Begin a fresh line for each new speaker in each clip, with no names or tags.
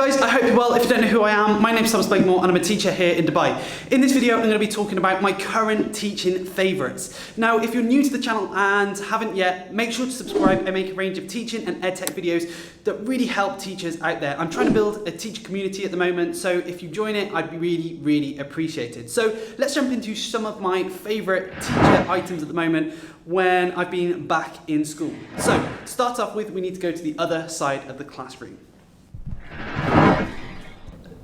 guys, I hope you're well. If you don't know who I am, my name's Thomas Blakemore and I'm a teacher here in Dubai. In this video, I'm going to be talking about my current teaching favourites. Now, if you're new to the channel and haven't yet, make sure to subscribe. I make a range of teaching and edtech videos that really help teachers out there. I'm trying to build a teacher community at the moment, so if you join it, I'd be really, really appreciated. So let's jump into some of my favourite teacher items at the moment when I've been back in school. So, to start off with, we need to go to the other side of the classroom.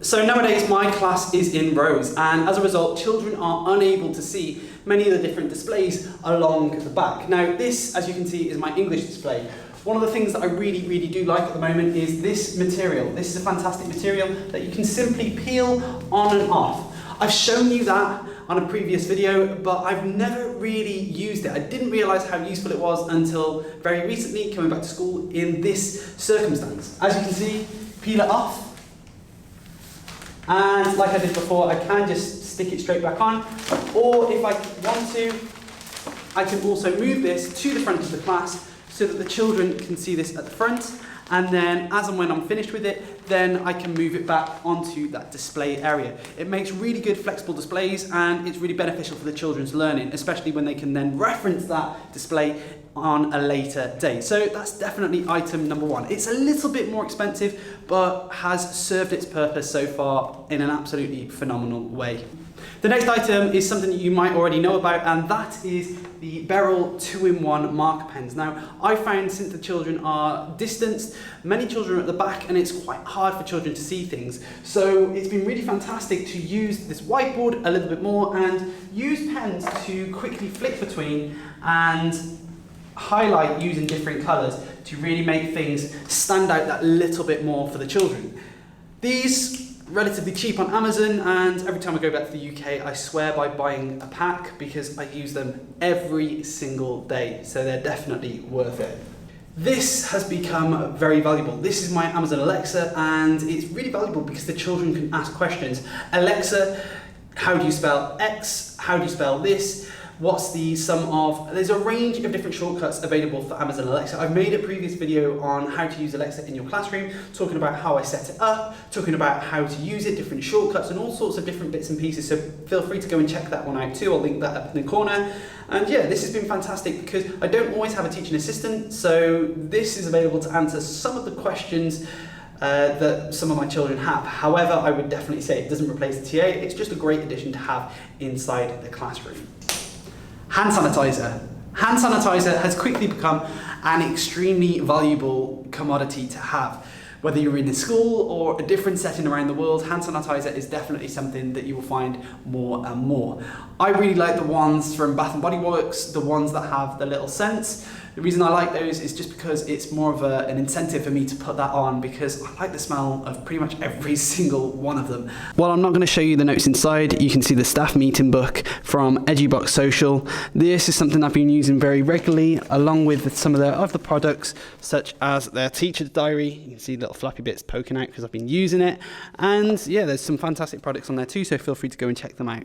So nowadays my class is in rows, and as a result children are unable to see many of the different displays along the back. Now this, as you can see, is my English display. One of the things that I really do like at the moment is this material. This is a fantastic material that you can simply peel on and off. I've shown you that on a previous video, but I've never really used it. I didn't realise how useful it was until very recently, coming back to school in this circumstance. As you can see, peel it off. And like I did before, I can just stick it straight back on, or if I want to, I can also move this to the front of the class so that the children can see this at the front, and then as and when I'm finished with it, then I can move it back onto that display area. It makes really good flexible displays, and it's really beneficial for the children's learning, especially when they can then reference that display on a later date. So that's definitely item number one. It's a little bit more expensive, but has served its purpose so far in an absolutely phenomenal way. The next item is something that you might already know about, and that is the Beryl 2-in-1 marker pens. Now, I found since the children are distanced, many children are at the back, and it's quite hard for children to see things. So it's been really fantastic to use this whiteboard a little bit more and use pens to quickly flick between and highlight using different colours to really make things stand out that little bit more for the children. These relatively cheap on Amazon, and every time I go back to the UK I swear by buying a pack because I use them every single day, so they're definitely worth it. This has become very valuable. This is my Amazon Alexa, and it's really valuable because the children can ask questions. Alexa, how do you spell X? How do you spell this? What's the sum of? There's a range of different shortcuts available for Amazon Alexa. I've made a previous video on how to use Alexa in your classroom, talking about how I set it up, talking about how to use it, different shortcuts and all sorts of different bits and pieces, so feel free to go and check that one out too. I'll link that up in the corner. And yeah, this has been fantastic because I don't always have a teaching assistant, so this is available to answer some of the questions that some of my children have. However, I would definitely say it doesn't replace the TA, it's just a great addition to have inside the classroom. Hand sanitizer. Hand sanitizer has quickly become an extremely valuable commodity to have. Whether you're in a school or a different setting around the world, hand sanitizer is definitely something that you will find more and more. I really like the ones from Bath & Body Works, the ones that have the little scents. The reason I like those is just because it's more of an incentive for me to put that on, because I like the smell of pretty much every single one of them. While I'm not going to show you the notes inside, you can see the staff meeting book from EduBox Social. This is something I've been using very regularly, along with some of their other products, such as their teacher's diary. You can see little flappy bits poking out because I've been using it. And yeah, there's some fantastic products on there too, so feel free to go and check them out.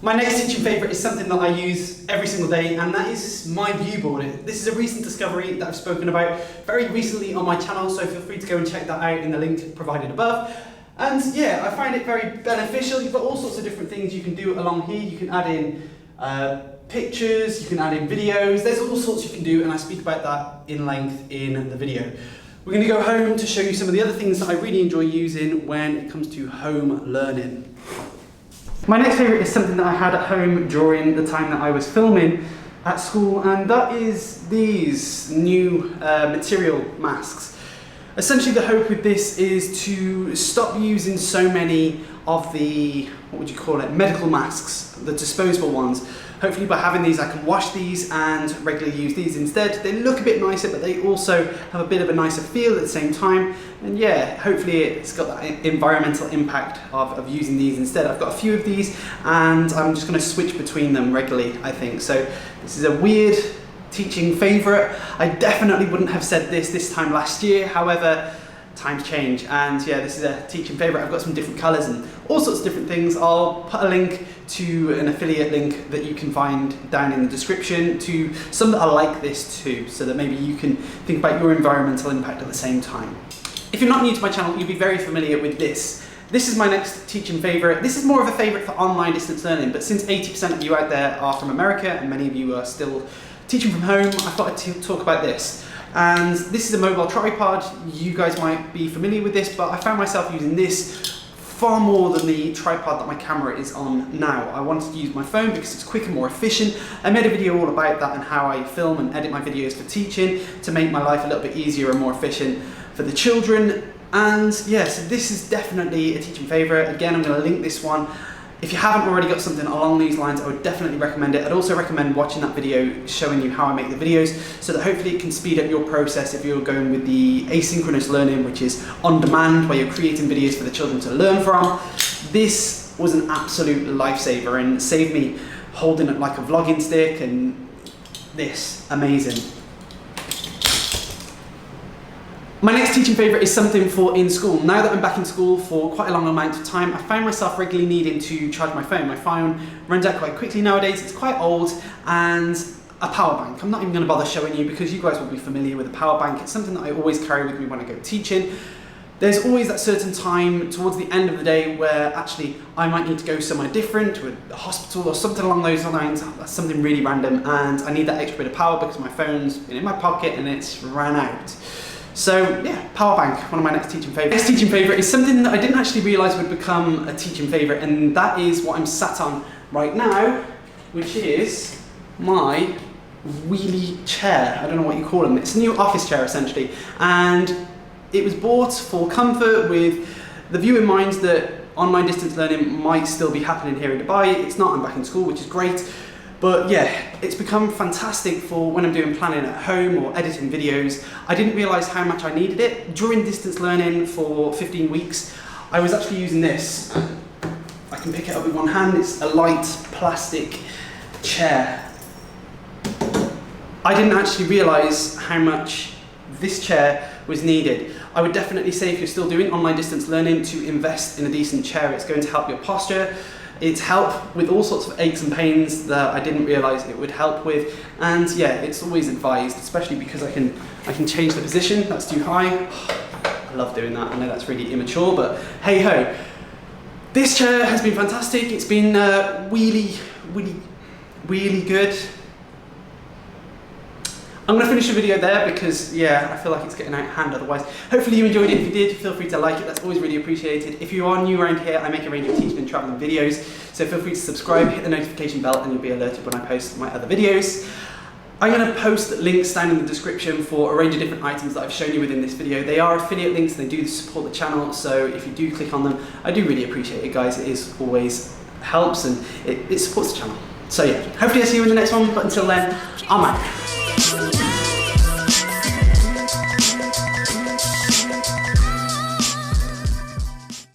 My next teaching favourite is something that I use every single day, and that is my Whiteboard. This is a recent discovery that I've spoken about very recently on my channel, so feel free to go and check that out in the link provided above. And yeah, I find it very beneficial. You've got all sorts of different things you can do along here. You can add in pictures, you can add in videos, there's all sorts you can do, and I speak about that in length in the video. We're going to go home to show you some of the other things that I really enjoy using when it comes to home learning. My next favourite is something that I had at home during the time that I was filming at school, and that is these new material masks. Essentially the hope with this is to stop using so many of the, what would you call it, medical masks, the disposable ones. Hopefully by having these I can wash these and regularly use these instead. They look a bit nicer, but they also have a bit of a nicer feel at the same time. And yeah, hopefully it's got that environmental impact of using these instead. I've got a few of these and I'm just going to switch between them regularly, I think. So this is a weird teaching favourite. I definitely wouldn't have said this time last year, however, times change, and yeah, this is a teaching favourite. I've got some different colours and all sorts of different things. I'll put a link to an affiliate link that you can find down in the description to some that are like this too, so that maybe you can think about your environmental impact at the same time. If you're not new to my channel, you'll be very familiar with this. This is my next teaching favourite. This is more of a favourite for online distance learning, but since 80% of you out there are from America and many of you are still teaching from home, I thought I'd talk about this. And this is a mobile tripod. You guys might be familiar with this, but I found myself using this far more than the tripod that my camera is on now. I wanted to use my phone because it's quicker, more efficient. I made a video all about that and how I film and edit my videos for teaching to make my life a little bit easier and more efficient for the children. And yeah, so this is definitely a teaching favourite. Again, I'm going to link this one. If you haven't already got something along these lines, I would definitely recommend it. I'd also recommend watching that video showing you how I make the videos so that hopefully it can speed up your process if you're going with the asynchronous learning, which is on demand, where you're creating videos for the children to learn from. This was an absolute lifesaver and saved me holding it like a vlogging stick, and this, amazing. My next teaching favourite is something for in school. Now that I'm back in school for quite a long amount of time, I find myself regularly needing to charge my phone. My phone runs out quite quickly nowadays, it's quite old, and a power bank. I'm not even going to bother showing you because you guys will be familiar with a power bank. It's something that I always carry with me when I go teaching. There's always that certain time towards the end of the day where actually I might need to go somewhere different, to a hospital or something along those lines. That's something really random, and I need that extra bit of power because my phone's been in my pocket and it's ran out. So yeah, power bank, one of my next teaching favourites. Next teaching favourite is something that I didn't actually realise would become a teaching favourite, and that is what I'm sat on right now, which is my wheelie chair. I don't know what you call them. It's a new office chair essentially, and it was bought for comfort with the view in mind that online distance learning might still be happening here in Dubai. It's not, I'm back in school, which is great. But yeah, it's become fantastic for when I'm doing planning at home or editing videos. I didn't realise how much I needed it. During distance learning for 15 weeks, I was actually using this. I can pick it up with one hand. It's a light plastic chair. I didn't actually realise how much this chair was needed. I would definitely say if you're still doing online distance learning to invest in a decent chair. It's going to help your posture. It's helped with all sorts of aches and pains that I didn't realise it would help with, and yeah, it's always advised, especially because I can change the position. That's too high. I love doing that. I know that's really immature, but hey ho. This chair has been fantastic. It's been really good. I'm going to finish the video there because, yeah, I feel like it's getting out of hand otherwise. Hopefully you enjoyed it. If you did, feel free to like it. That's always really appreciated. If you are new around here, I make a range of teaching and travelling videos, so feel free to subscribe, hit the notification bell, and you'll be alerted when I post my other videos. I'm going to post links down in the description for a range of different items that I've shown you within this video. They are affiliate links, they do support the channel, so if you do click on them, I do really appreciate it, guys. It is always helps and it supports the channel. So yeah, hopefully I'll see you in the next one, but until then, I'm out.